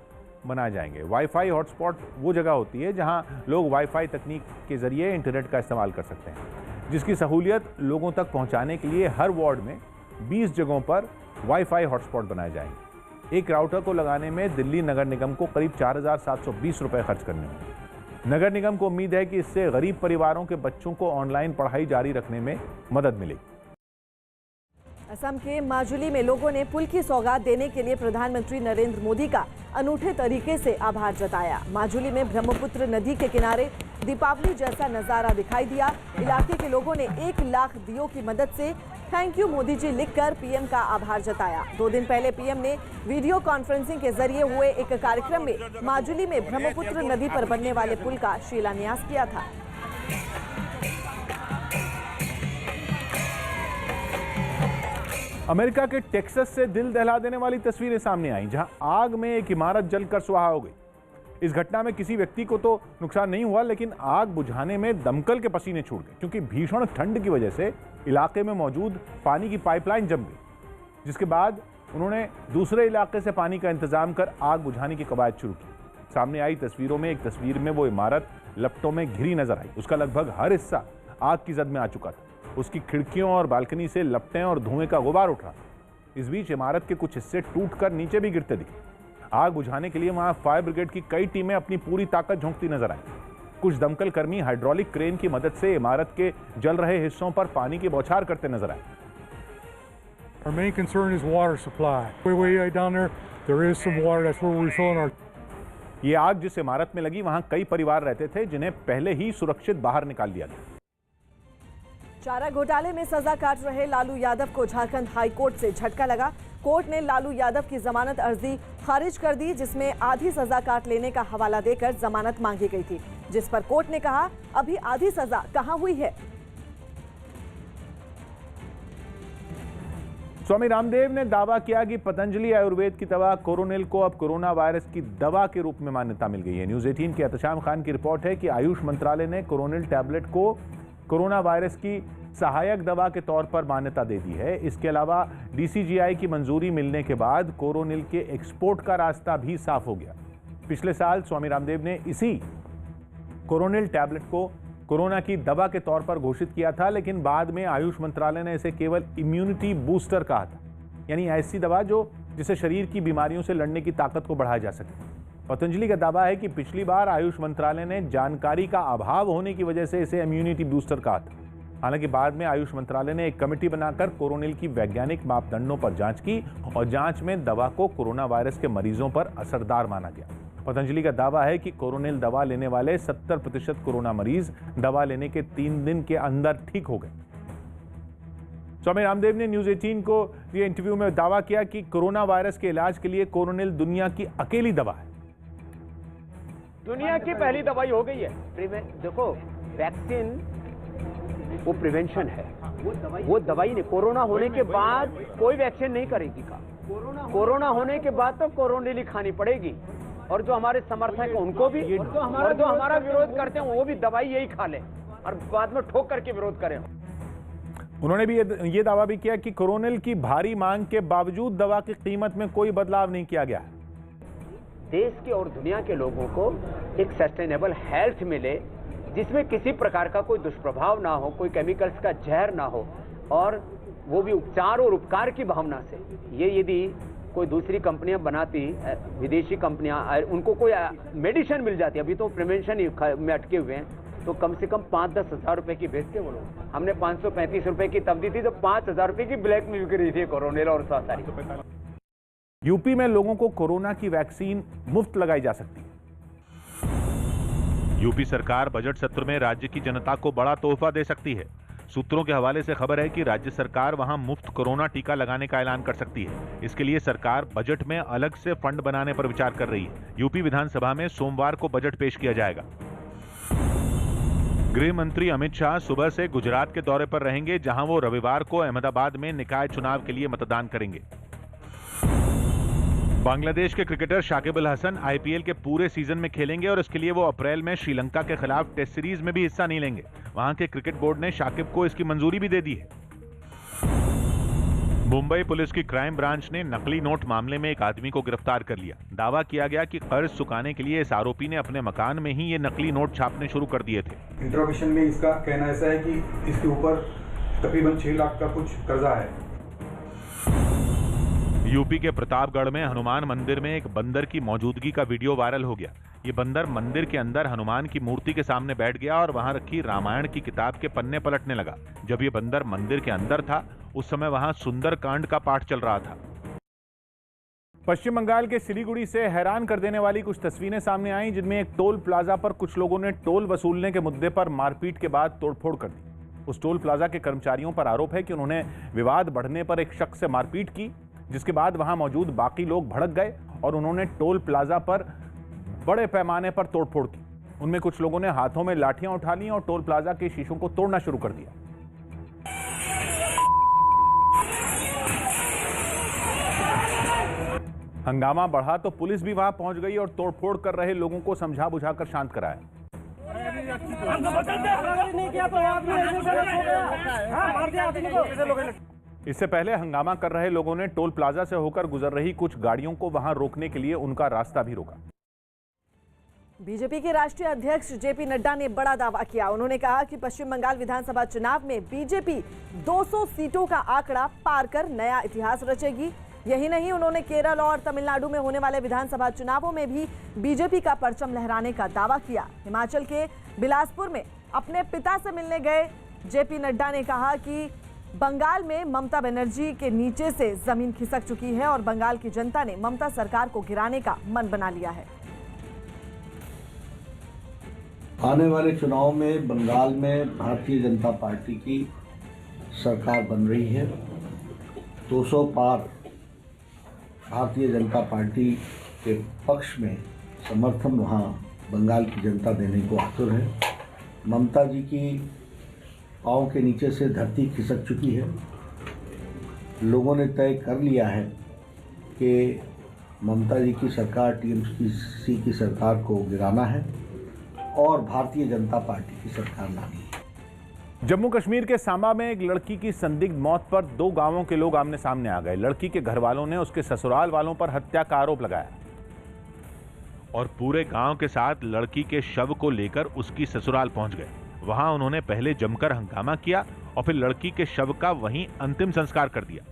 बनाए जाएंगे। वाईफाई हॉटस्पॉट वो जगह होती है जहां लोग वाईफाई तकनीक के जरिए इंटरनेट का इस्तेमाल कर सकते हैं, जिसकी सहूलियत लोगों तक पहुंचाने के लिए हर वार्ड में 20 जगहों पर वाईफाई हॉटस्पॉट बनाए जाएंगे। एक राउटर को लगाने में दिल्ली नगर निगम को करीब 4720 रुपए खर्च करने होंगे। नगर निगम को उम्मीद है कि इससे गरीब परिवारों के बच्चों को ऑनलाइन पढ़ाई जारी रखने में मदद मिलेगी। असम के माजुली में लोगों ने पुल की सौगात देने के लिए प्रधानमंत्री नरेंद्र मोदी का अनूठे तरीके से आभार जताया। माजुली में ब्रह्मपुत्र नदी के किनारे दीपावली जैसा नजारा दिखाई दिया। इलाके के लोगों ने 1 लाख दियों की मदद से थैंक यू मोदी जी लिखकर पीएम का आभार जताया। 2 दिन पहले पीएम ने वीडियो कॉन्फ्रेंसिंग के जरिए हुए एक कार्यक्रम में माजुली में ब्रह्मपुत्र नदी पर बनने वाले पुल का शिलान्यास किया था। अमेरिका के टेक्सास से दिल दहला देने वाली तस्वीरें सामने आई, जहां आग में एक इमारत जलकर सुहा हो गई। इस घटना में किसी व्यक्ति को तो नुकसान नहीं हुआ, लेकिन आग बुझाने में दमकल के पसीने छूट गए, क्योंकि भीषण ठंड की वजह से इलाके में मौजूद पानी की पाइपलाइन जम गई, जिसके बाद उन्होंने दूसरे इलाके से पानी का इंतजाम कर आग बुझाने की कवायद शुरू की। सामने आई तस्वीरों में एक तस्वीर में वो इमारत लपटों में घिरी नजर आई। उसका लगभग हर हिस्सा आग की जद में आ चुका था। उसकी खिड़कियों और बालकनी से लपटें और धुएं का गुबार उठ रहा। इस बीच इमारत के कुछ हिस्से टूटकर नीचे भी गिरते दिखे। आग बुझाने के लिए वहां फायर ब्रिगेड की कई टीमें अपनी पूरी ताकत झोंकती नजर आई। कुछ दमकल कर्मी हाइड्रोलिक क्रेन की मदद से इमारत के जल रहे हिस्सों पर पानी की बौछार करते नजर आए। Our main concern is water supply. Way down there is some water. That's where we're filling our. ये आग जिस इमारत में लगी वहां कई परिवार रहते थे, जिन्हें पहले ही सुरक्षित बाहर निकाल दिया गया। चारा घोटाले में सजा काट रहे लालू यादव को झारखंड हाई कोर्ट से झटका लगा। कोर्ट ने लालू यादव की जमानत अर्जी खारिज कर दी, जिसमें आधी सजा काट लेने का हवाला देकर जमानत मांगी गई थी, जिस पर कोर्ट ने कहा अभी आधी सजा कहां हुई है। स्वामी रामदेव ने दावा किया कि पतंजलि आयुर्वेद की दवा कोरोनिल को अब कोरोना वायरस की दवा के रूप में मान्यता मिल गई है। न्यूज़ 18 के एहतशाम खान की रिपोर्ट है कि आयुष मंत्रालय ने कोरोनिल टैबलेट को कोरोना वायरस की सहायक दवा के तौर पर मान्यता दे दी है। इसके अलावा डीसीजीआई की मंजूरी मिलने के बाद कोरोनिल के एक्सपोर्ट का रास्ता भी साफ हो गया। पिछले साल स्वामी रामदेव ने इसी कोरोनिल टैबलेट को कोरोना की दवा के तौर पर घोषित किया था, लेकिन बाद में आयुष मंत्रालय ने इसे केवल इम्यूनिटी बूस्टर कहा था, यानी ऐसी दवा जिसे शरीर की बीमारियों से लड़ने की ताकत को बढ़ाया जा सके। पतंजलि का दावा है कि पिछली बार आयुष मंत्रालय ने जानकारी का अभाव होने की वजह से इसे इम्यूनिटी बूस्टर कहा था। हालांकि बाद में आयुष मंत्रालय ने एक कमेटी बनाकर कोरोनिल की वैज्ञानिक मापदंडों पर जांच की और जांच में दवा को कोरोना वायरस के मरीजों पर असरदार माना गया। पतंजलि का दावा है कि कोरोनिल दवा लेने वाले 70% कोरोना मरीज दवा लेने के 3 दिन के अंदर ठीक हो गए। स्वामी रामदेव ने न्यूज़ 18 को दिए इंटरव्यू में दावा किया कि कोरोना वायरस के इलाज के लिए कोरोनिल दुनिया की अकेली दवा है। दुनिया की पहली दवाई हो गई है। देखो, वैक्सीन वो प्रिवेंशन है, वो दवाई नहीं। कोरोना होने के बाद कोई वैक्सीन नहीं करेगी का। कोरोना होने के बाद तो कोरोनिल खानी पड़ेगी, और जो हमारे समर्थक हैं उनको भी, और जो हमारा विरोध करते हैं वो भी दवाई यही खा लें और बाद में ठोक करके विरोध करें। उन्होंने भी ये दावा भी किया कि कोरोनिल की भारी मांग के बावजूद दवा की कीमत में कोई बदलाव नहीं किया गया है। देश के और दुनिया के लोगों को एक सस्टेनेबल हेल्थ मिले, जिसमें किसी प्रकार का कोई दुष्प्रभाव ना हो, कोई केमिकल्स का जहर ना हो, और वो भी उपचार और उपकार की भावना से। ये यदि कोई दूसरी कंपनियां बनाती, विदेशी कंपनियां, उनको कोई मेडिसिन मिल जाती, अभी तो प्रिवेंशन में अटके हुए हैं, तो कम से कम 5-10 हज़ार रुपए की बेचते वो लोग। हमने 535 रुपए की तब दी थी, तो 5,000 रुपए की ब्लैक में बिक रही थी कोरोनिल और सारी। यूपी में लोगों को कोरोना की वैक्सीन मुफ्त लगाई जा सकती है। यूपी सरकार बजट सत्र में राज्य की जनता को बड़ा तोहफा दे सकती है। सूत्रों के हवाले से खबर है कि राज्य सरकार वहां मुफ्त कोरोना टीका लगाने का ऐलान कर सकती है। इसके लिए सरकार बजट में अलग से फंड बनाने पर विचार कर रही है। यूपी विधानसभा में सोमवार को बजट पेश किया जाएगा। गृह मंत्री अमित शाह सुबह से गुजरात के दौरे पर रहेंगे, जहां वो रविवार को अहमदाबाद में निकाय चुनाव के लिए मतदान करेंगे। बांग्लादेश के क्रिकेटर शाकिब अल हसन आईपीएल के पूरे सीजन में खेलेंगे और इसके लिए वो अप्रैल में श्रीलंका के खिलाफ टेस्ट सीरीज में भी हिस्सा नहीं लेंगे। वहां के क्रिकेट बोर्ड ने शाकिब को इसकी मंजूरी भी दे दी है। मुंबई पुलिस की क्राइम ब्रांच ने नकली नोट मामले में एक आदमी को गिरफ्तार कर लिया। दावा किया गया कि कर्ज चुकाने के लिए इस आरोपी ने अपने मकान में ही ये नकली नोट छापने शुरू कर दिए थे। इंट्रोगेशन में इसका कहना ऐसा है कि इसके ऊपर तकरीबन 6 लाख का कुछ कर्जा है। यूपी के प्रतापगढ़ में हनुमान मंदिर में एक बंदर की मौजूदगी का वीडियो वायरल हो गया। ये बंदर मंदिर के अंदर हनुमान की मूर्ति के सामने बैठ गया और वहां रखी रामायण की किताब के पन्ने पलटने लगा। जब ये बंदर मंदिर के अंदर था, उस समय वहां सुंदरकांड का पाठ चल रहा था। पश्चिम बंगाल के सिलीगुड़ी से हैरान कर देने वाली कुछ तस्वीरें सामने आई, जिनमें एक टोल प्लाजा पर कुछ लोगों ने टोल वसूलने के मुद्दे पर मारपीट के बाद तोड़फोड़ कर दी। उस टोल प्लाजा के कर्मचारियों पर आरोप है कि उन्होंने विवाद बढ़ने पर एक शख्स से मारपीट की, जिसके बाद वहां मौजूद बाकी लोग भड़क गए और उन्होंने टोल प्लाजा पर बड़े पैमाने पर तोड़फोड़ की। उनमें कुछ लोगों ने हाथों में लाठियां उठा ली और टोल प्लाजा के शीशों को तोड़ना शुरू कर दिया। हंगामा बढ़ा तो पुलिस भी वहां पहुंच गई और तोड़फोड़ कर रहे लोगों को समझा बुझाकर शांत कराया। इससे पहले हंगामा कर रहे लोगों ने टोल प्लाजा से होकर गुजर रही कुछ गाड़ियों को वहां रोकने के लिए उनका रास्ता भी रोका। बीजेपी के राष्ट्रीय अध्यक्ष जेपी नड्डा ने बड़ा दावा किया। उन्होंने कहा कि पश्चिम बंगाल विधानसभा चुनाव में बीजेपी 200 सीटों का आंकड़ा पार कर नया इतिहास रचेगी। यही नहीं, उन्होंने केरल और तमिलनाडु में होने वाले विधानसभा चुनावों में भी बीजेपी का परचम लहराने का दावा किया। हिमाचल के बिलासपुर में अपने पिता से मिलने गए जेपी नड्डा ने कहा कि बंगाल में ममता बनर्जी के नीचे से जमीन खिसक चुकी है और बंगाल की जनता ने ममता सरकार को गिराने का मन बना लिया है। आने वाले चुनाव में बंगाल में भारतीय जनता पार्टी की सरकार बन रही है। 200 पार भारतीय जनता पार्टी के पक्ष में समर्थन वहाँ बंगाल की जनता देने को आतुर है। ममता जी की पाँव के नीचे से धरती खिसक चुकी है। लोगों ने तय कर लिया है कि ममता जी की सरकार, टीएमसी की सरकार को गिराना है और भारतीय जनता पार्टी की सरकार लानी है। जम्मू कश्मीर के सांबा में एक लड़की की संदिग्ध मौत पर 2 गांवों के लोग आमने सामने आ गए। लड़की के घर वालों ने उसके ससुराल वालों पर हत्या का आरोप लगाया और पूरे गांव के साथ लड़की के शव को लेकर उसकी ससुराल पहुंच गए। वहां उन्होंने पहले जमकर हंगामा किया और फिर लड़की के शव का वहीं अंतिम संस्कार कर दिया।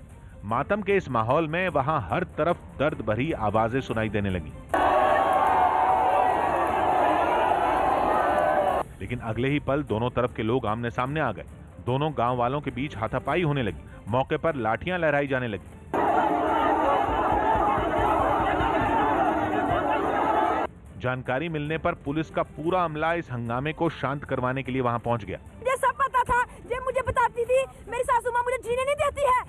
मातम के इस माहौल में वहां हर तरफ दर्द भरी आवाजें सुनाई देने लगी। लेकिन अगले ही पल दोनों तरफ के लोग आमने सामने आ गए। दोनों गांव वालों के बीच हाथापाई होने लगी। मौके पर लाठियां लहराई जाने लगी। जानकारी मिलने पर पुलिस का पूरा अमला इस हंगामे को शांत करवाने के लिए वहां पहुंच गया। मुझे सब पता था, ये मुझे बताती थी, मेरी सासू माँ मुझे जीने नहीं देती है।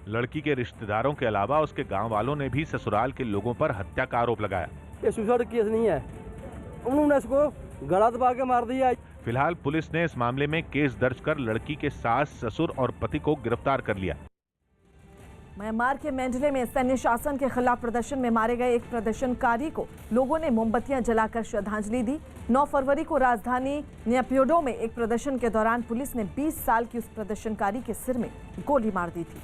लड़की के रिश्तेदारों के अलावा उसके गांव वालों ने भी ससुराल के लोगों पर हत्या का आरोप लगाया। ये सुसाइड केस नहीं है, उन्होंने इसको गला दबा के मार दिया। फिलहाल पुलिस ने इस मामले में केस दर्ज कर लड़की के सास, ससुर और पति को गिरफ्तार कर लिया। म्यांमार के मेंडले में सैन्य शासन के खिलाफ प्रदर्शन में मारे गए एक प्रदर्शनकारी को लोगों ने मोमबत्तियां जलाकर श्रद्धांजलि दी। 9 फरवरी को राजधानी न्याप्योडो में एक प्रदर्शन के दौरान पुलिस ने 20 साल की उस प्रदर्शनकारी के सिर में गोली मार दी थी,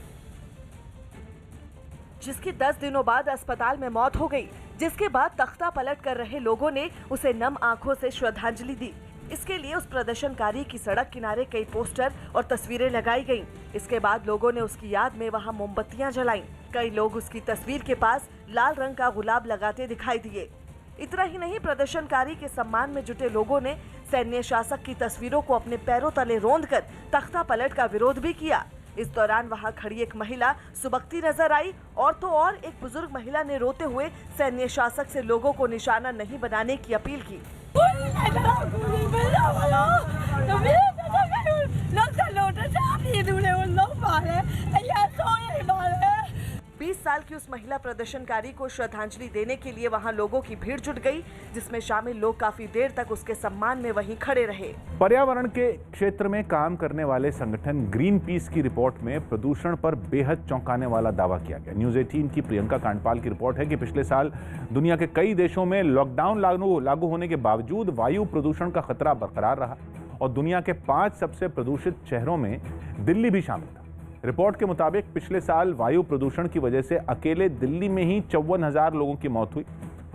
जिसकी 10 दिनों बाद अस्पताल में मौत हो गई। जिसके बाद तख्ता पलट कर रहे लोगों ने उसे नम आंखों से श्रद्धांजलि दी। इसके लिए उस प्रदर्शनकारी की सड़क किनारे कई पोस्टर और तस्वीरें लगाई गईं। इसके बाद लोगों ने उसकी याद में वहां मोमबत्तियां जलाईं। कई लोग उसकी तस्वीर के पास लाल रंग का गुलाब लगाते दिखाई दिए। इतना ही नहीं, प्रदर्शनकारी के सम्मान में जुटे लोगों ने सैन्य शासक की तस्वीरों को अपने पैरों तले रौंदकर तख्ता पलट का विरोध भी किया। इस दौरान वहां खड़ी एक महिला सुबकती नजर आई और तो और एक बुजुर्ग महिला ने रोते हुए सैन्य शासक से लोगों को निशाना नहीं बनाने की अपील की। 20 साल की उस महिला प्रदर्शनकारी को श्रद्धांजलि देने के लिए वहां लोगों की भीड़ जुट गई, जिसमें शामिल लोग काफी देर तक उसके सम्मान में वहीं खड़े रहे। पर्यावरण के क्षेत्र में काम करने वाले संगठन ग्रीन पीस की रिपोर्ट में प्रदूषण पर बेहद चौंकाने वाला दावा किया गया। न्यूज़ 18 की प्रियंका कांडपाल की रिपोर्ट है कि पिछले साल दुनिया के कई देशों में लॉकडाउन लागू होने के बावजूद वायु प्रदूषण का खतरा बरकरार रहा और दुनिया के 5 सबसे प्रदूषित शहरों में दिल्ली भी शामिल था। रिपोर्ट के मुताबिक पिछले साल वायु प्रदूषण की वजह से अकेले दिल्ली में ही 54,000 लोगों की मौत हुई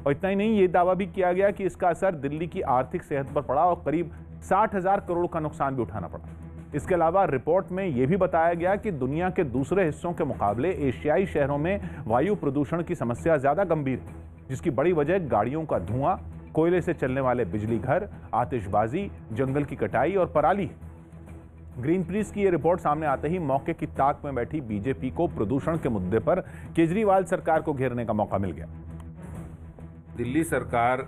और इतना ही नहीं, ये दावा भी किया गया कि इसका असर दिल्ली की आर्थिक सेहत पर पड़ा और करीब 60,000 करोड़ का नुकसान भी उठाना पड़ा। इसके अलावा रिपोर्ट में यह भी बताया गया कि दुनिया के दूसरे हिस्सों के मुकाबले एशियाई शहरों में वायु प्रदूषण की समस्या ज्यादा गंभीर है, जिसकी बड़ी वजह गाड़ियों का धुआं, कोयले से चलने वाले बिजली घर, आतिशबाजी, जंगल की कटाई और पराली है। ग्रीन पीस की यह रिपोर्ट सामने आते ही मौके की ताक में बैठी बीजेपी को प्रदूषण के मुद्दे पर केजरीवाल सरकार को घेरने का मौका मिल गया। दिल्ली सरकार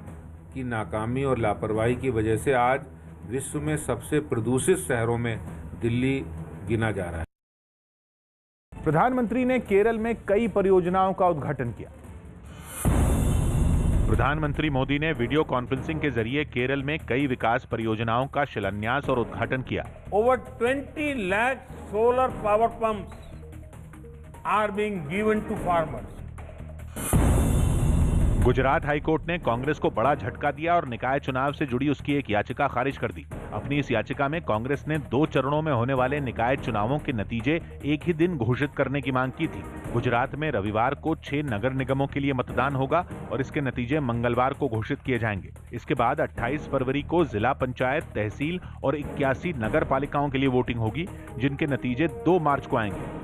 की नाकामी और लापरवाही की वजह से आज विश्व में सबसे प्रदूषित शहरों में दिल्ली गिना जा रहा है। प्रधानमंत्री ने केरल में कई परियोजनाओं का उद्घाटन किया। प्रधानमंत्री मोदी ने वीडियो कॉन्फ्रेंसिंग के जरिए केरल में कई विकास परियोजनाओं का शिलान्यास और उद्घाटन किया। Over 20 lakh solar power pumps are being given to farmers. Gujarat high court ने कांग्रेस को बड़ा झटका दिया और निकाय चुनाव से जुड़ी उसकी एक याचिका खारिज कर दी। अपनी इस याचिका में कांग्रेस ने 2 चरणों में होने वाले निकाय चुनावों के नतीजे एक ही दिन घोषित करने की मांग की थी। गुजरात में रविवार को 6 नगर निगमों के लिए मतदान होगा और इसके नतीजे मंगलवार को घोषित किए जाएंगे। इसके बाद 28 फरवरी को जिला पंचायत, तहसील और 81 नगर पालिकाओं के लिए वोटिंग होगी, जिनके नतीजे 2 मार्च को आएंगे।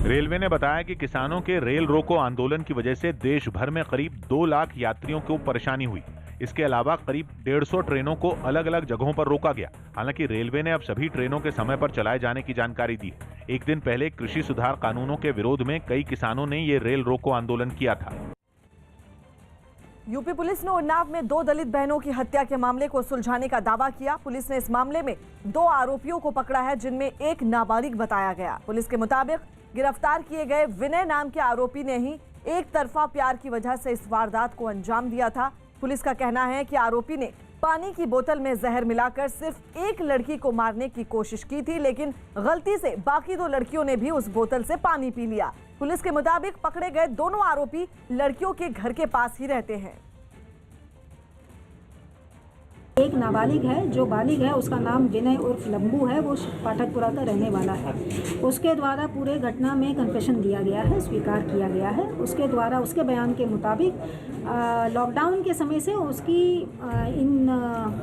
रेलवे ने बताया कि किसानों के रेल रोको आंदोलन की वजह से देश भर में करीब 2 लाख यात्रियों को परेशानी हुई। इसके अलावा करीब 150 ट्रेनों को अलग अलग जगहों पर रोका गया। हालांकि रेलवे ने अब सभी ट्रेनों के समय पर चलाए जाने की जानकारी दी। एक दिन पहले कृषि सुधार कानूनों के विरोध में कई किसानों ने ये रेल रोको आंदोलन किया था। यूपी पुलिस ने उन्नाव में 2 दलित बहनों की हत्या के मामले को सुलझाने का दावा किया। पुलिस ने इस मामले में 2 आरोपियों को पकड़ा है, जिनमें एक नाबालिग बताया गया। पुलिस के मुताबिक गिरफ्तार किए गए विनय नाम के आरोपी ने ही एक तरफा प्यार की वजह से इस वारदात को अंजाम दिया था। पुलिस का कहना है कि आरोपी ने पानी की बोतल में जहर मिलाकर सिर्फ एक लड़की को मारने की कोशिश की थी, लेकिन गलती से बाकी 2 लड़कियों ने भी उस बोतल से पानी पी लिया। पुलिस के मुताबिक पकड़े गए दोनों आरोपी लड़कियों के घर के पास ही रहते हैं। एक नाबालिग है, जो बालिग है उसका नाम विनय उर्फ लंबू है, वो पाठकपुरा का रहने वाला है। उसके द्वारा पूरे घटना में कन्फेशन दिया गया है, स्वीकार किया गया है। उसके द्वारा उसके बयान के मुताबिक लॉकडाउन के समय से उसकी इन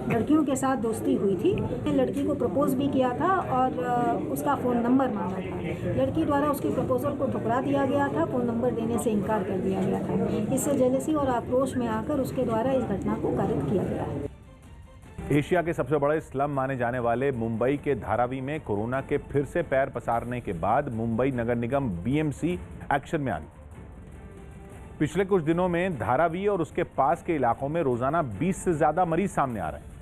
लड़कियों के साथ दोस्ती हुई थी। लड़की को प्रपोज भी किया था और उसका फ़ोन नंबर मांगा था। लड़की द्वारा उसके प्रपोजल को ठुकरा दिया गया था, फ़ोन नंबर देने से इनकार कर दिया गया था। इससे जेलसी और आक्रोश में आकर उसके द्वारा इस घटना को कारित किया गया है। एशिया के सबसे बड़े स्लम माने जाने वाले मुंबई के धारावी में कोरोना के फिर से पैर पसारने के बाद मुंबई नगर निगम बीएमसी एक्शन में आ गई। पिछले कुछ दिनों में धारावी और उसके पास के इलाकों में रोजाना 20 से ज्यादा मरीज सामने आ रहे हैं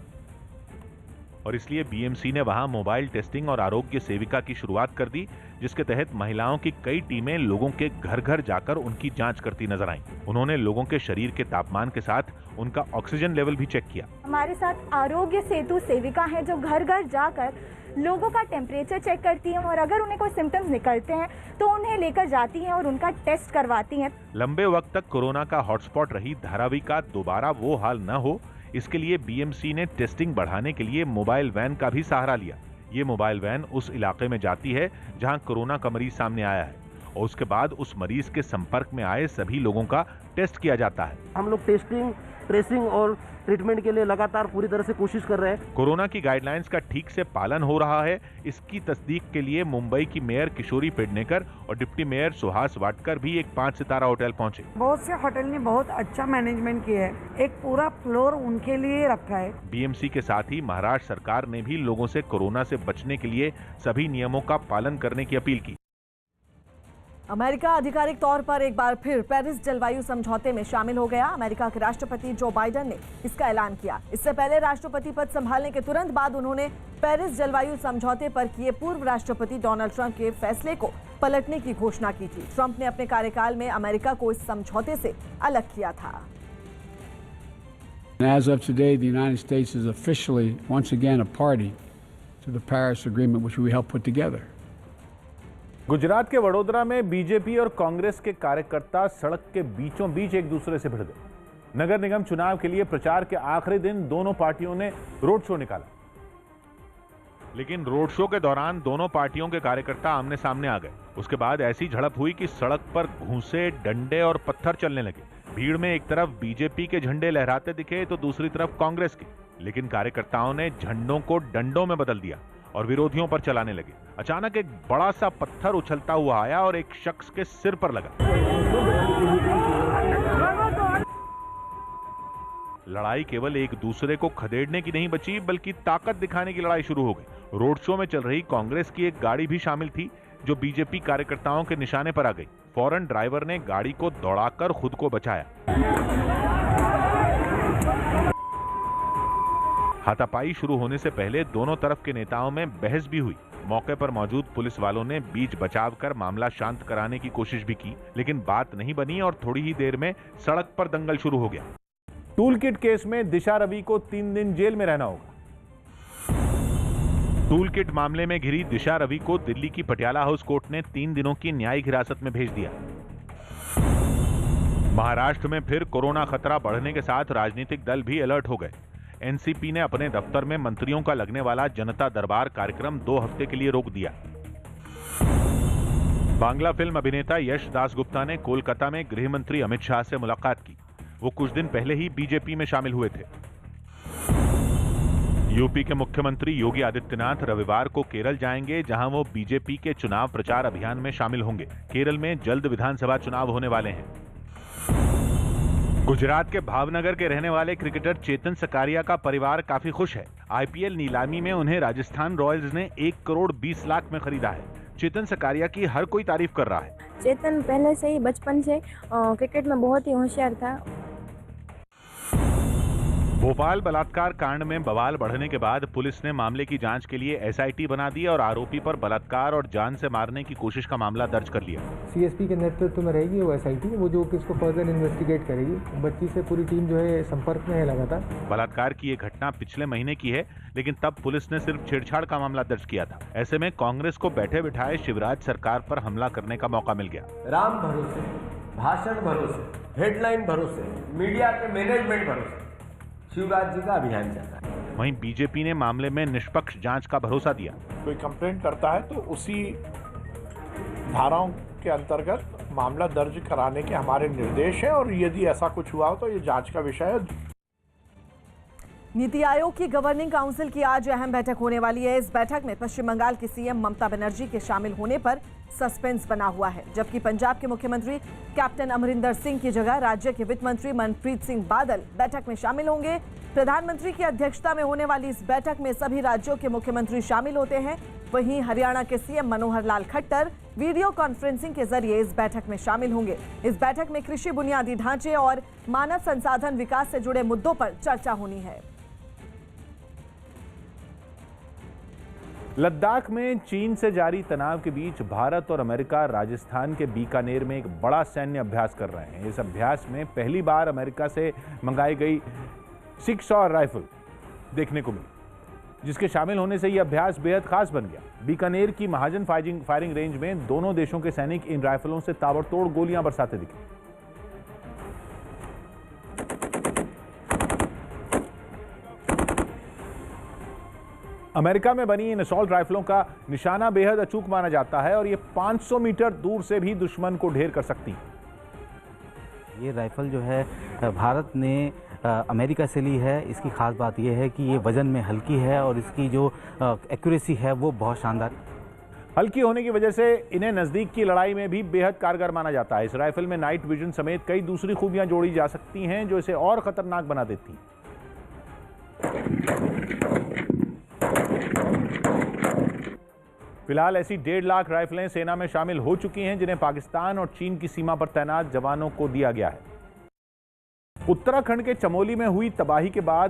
और इसलिए बीएमसी ने वहां मोबाइल टेस्टिंग और आरोग्य सेविका की शुरुआत कर दी, जिसके तहत महिलाओं की कई टीमें लोगों के घर घर जाकर उनकी जांच करती नजर आईं। उन्होंने लोगों के शरीर के तापमान के साथ उनका ऑक्सीजन लेवल भी चेक किया। हमारे साथ आरोग्य सेतु सेविका है, जो घर घर जाकर लोगों का टेम्परेचर चेक करती हैं और अगर उन्हें कोई सिम्टम्स निकलते हैं तो उन्हें लेकर जाती हैं और उनका टेस्ट करवाती हैं। लंबे वक्त तक कोरोना का हॉटस्पॉट रही धारावी का दोबारा वो हाल न हो, इसके लिए बीएमसी ने टेस्टिंग बढ़ाने के लिए मोबाइल वैन का भी सहारा लिया। ये मोबाइल वैन उस इलाके में जाती है जहां कोरोना का मरीज सामने आया है और उसके बाद उस मरीज के संपर्क में आए सभी लोगों का टेस्ट किया जाता है। हम लोग टेस्टिंग ट्रेसिंग और ट्रीटमेंट के लिए लगातार पूरी तरह से कोशिश कर रहे हैं। कोरोना की गाइडलाइंस का ठीक से पालन हो रहा है, इसकी तस्दीक के लिए मुंबई की मेयर किशोरी पेडनेकर और डिप्टी मेयर सुहास वाडकर भी एक 5 सितारा होटल पहुंचे। बहुत से होटल ने बहुत अच्छा मैनेजमेंट किया है, एक पूरा फ्लोर उनके लिए रखा है। बीएमसी के साथ ही महाराष्ट्र सरकार ने भी लोगों से कोरोना से बचने के लिए सभी नियमों का पालन करने की अपील की। अमेरिका आधिकारिक तौर पर एक बार फिर पेरिस जलवायु समझौते में शामिल हो गया। अमेरिका के राष्ट्रपति जो बाइडेन ने इसका ऐलान किया। इससे पहले राष्ट्रपति पद संभालने के तुरंत बाद उन्होंने पेरिस जलवायु समझौते पर किए पूर्व राष्ट्रपति डोनाल्ड ट्रंप के फैसले को पलटने की घोषणा की थी। ट्रंप ने अपने कार्यकाल में अमेरिका को इस समझौते से अलग किया था। As of today, the United States is officially once again a party to the Paris Agreement, which we helped put together. Gujarat के वडोदरा में बीजेपी और कांग्रेस के कार्यकर्ता सड़क के बीचों बीच एक दूसरे से भिड़ गए। नगर निगम चुनाव के लिए प्रचार के आखिरी दिन दोनों पार्टियों ने रोड शो निकाला, लेकिन रोड शो के दौरान दोनों पार्टियों के कार्यकर्ता आमने सामने आ गए। उसके बाद ऐसी झड़प हुई कि सड़क पर घूंसे, डंडे और पत्थर चलने लगे। भीड़ में एक तरफ बीजेपी के झंडे लहराते दिखे तो दूसरी तरफ कांग्रेस के, लेकिन कार्यकर्ताओं ने झंडों को डंडों में बदल दिया और विरोधियों पर चलाने लगे। अचानक एक बड़ा सा पत्थर उछलता हुआ आया और एक शख्स के सिर पर लगा। लड़ाई केवल एक दूसरे को खदेड़ने की नहीं बची, बल्कि ताकत दिखाने की लड़ाई शुरू हो गई। रोड शो में चल रही कांग्रेस की एक गाड़ी भी शामिल थी जो बीजेपी कार्यकर्ताओं के निशाने पर आ गई। फौरन ड्राइवर ने गाड़ी को दौड़ाकर खुद को बचाया। हाथापाई शुरू होने से पहले दोनों तरफ के नेताओं में बहस भी हुई। मौके पर मौजूद पुलिस वालों ने बीच बचाव कर मामला शांत कराने की कोशिश भी की, लेकिन बात नहीं बनी और थोड़ी ही देर में सड़क पर दंगल शुरू हो गया। टूल किट केस में दिशा रवि को 3 दिन जेल में रहना होगा। टूल किट मामले में घिरी दिशा रवि को दिल्ली की पटियाला हाउस कोर्ट ने 3 दिनों की न्यायिक हिरासत में भेज दिया। महाराष्ट्र में फिर कोरोना खतरा बढ़ने के साथ राजनीतिक दल भी अलर्ट हो गए। एनसीपी ने अपने दफ्तर में मंत्रियों का लगने वाला जनता दरबार कार्यक्रम 2 हफ्ते के लिए रोक दिया। बांग्ला फिल्म अभिनेता यश दासगुप्ता ने कोलकाता में गृह मंत्री अमित शाह से मुलाकात की। वो कुछ दिन पहले ही बीजेपी में शामिल हुए थे। यूपी के मुख्यमंत्री योगी आदित्यनाथ रविवार को केरल जाएंगे, जहां वो बीजेपी के चुनाव प्रचार अभियान में शामिल होंगे। केरल में जल्द विधानसभा चुनाव होने वाले हैं। गुजरात के भावनगर के रहने वाले क्रिकेटर चेतन सकारिया का परिवार काफी खुश है। आईपीएल नीलामी में उन्हें राजस्थान रॉयल्स ने 1 करोड़ 20 लाख में खरीदा है। चेतन सकारिया की हर कोई तारीफ कर रहा है। चेतन पहले से ही बचपन से क्रिकेट में बहुत ही होशियार था। भोपाल बलात्कार कांड में बवाल बढ़ने के बाद पुलिस ने मामले की जांच के लिए एसआईटी बना दी और आरोपी पर बलात्कार और जान से मारने की कोशिश का मामला दर्ज कर लिया। सीएसपी के नेतृत्व में रहेगी वो एसआईटी, वो जो केस को फर्दर इन्वेस्टिगेट करेगी। बच्ची से पूरी टीम जो है संपर्क में है लगातार। बलात्कार की ये घटना पिछले महीने की है, लेकिन तब पुलिस ने सिर्फ छेड़छाड़ का मामला दर्ज किया था। ऐसे में कांग्रेस को बैठे बिठाए शिवराज सरकार पर हमला करने का मौका मिल गया। राम भरोसे, भाषण भरोसे, हेडलाइन भरोसे, मीडिया के मैनेजमेंट भरोसे शिवराज जी का अभियान चल रहा है। वहीं बीजेपी ने मामले में निष्पक्ष जांच का भरोसा दिया। कोई कंप्लेंट करता है तो उसी धाराओं के अंतर्गत मामला दर्ज कराने के हमारे निर्देश है, और यदि ऐसा कुछ हुआ हो तो ये जांच का विषय है। नीति आयोग की गवर्निंग काउंसिल की आज अहम बैठक होने वाली है। इस बैठक में पश्चिम बंगाल की सीएम ममता बनर्जी के शामिल होने पर सस्पेंस बना हुआ है, जबकि पंजाब के मुख्यमंत्री कैप्टन अमरिंदर सिंह की जगह राज्य के वित्त मंत्री मनप्रीत सिंह बादल बैठक में शामिल होंगे। प्रधानमंत्री की अध्यक्षता में होने वाली इस बैठक में सभी राज्यों के मुख्यमंत्री शामिल होते हैं। वहीं हरियाणा के CM Manohar Lal Khattar video conferencing के जरिए इस बैठक में शामिल होंगे। इस बैठक में कृषि बुनियादी ढांचे और मानव संसाधन विकास से जुड़े मुद्दों पर चर्चा होनी है। लद्दाख में चीन से जारी तनाव के बीच भारत और अमेरिका राजस्थान के बीकानेर में एक बड़ा सैन्य अभ्यास कर रहे हैं। इस अभ्यास में पहली बार अमेरिका से मंगाई गई 600 राइफल देखने को मिली, जिसके शामिल होने से यह अभ्यास बेहद खास बन गया। बीकानेर की महाजन फायरिंग रेंज में दोनों देशों के सैनिक इन राइफलों से ताबड़तोड़ गोलियां बरसाते दिखे। अमेरिका में बनी इन असॉल्ट राइफलों का निशाना बेहद अचूक माना जाता है और ये 500 मीटर दूर से भी दुश्मन को ढेर कर सकती हैं। ये राइफल जो है भारत ने अमेरिका से ली है। इसकी ख़ास बात यह है कि ये वज़न में हल्की है और इसकी जो एक्यूरेसी है वो बहुत शानदार। हल्की होने की वजह से इन्हें नज़दीक की लड़ाई में भी बेहद कारगर माना जाता है। इस राइफल में नाइट विजन समेत कई दूसरी खूबियां जोड़ी जा सकती हैं जो इसे और ख़तरनाक बना देती हैं। फिलहाल ऐसी 1.5 लाख राइफलें सेना में शामिल हो चुकी हैं जिन्हें पाकिस्तान और चीन की सीमा पर तैनात जवानों को दिया गया है। उत्तराखंड के चमोली में हुई तबाही के बाद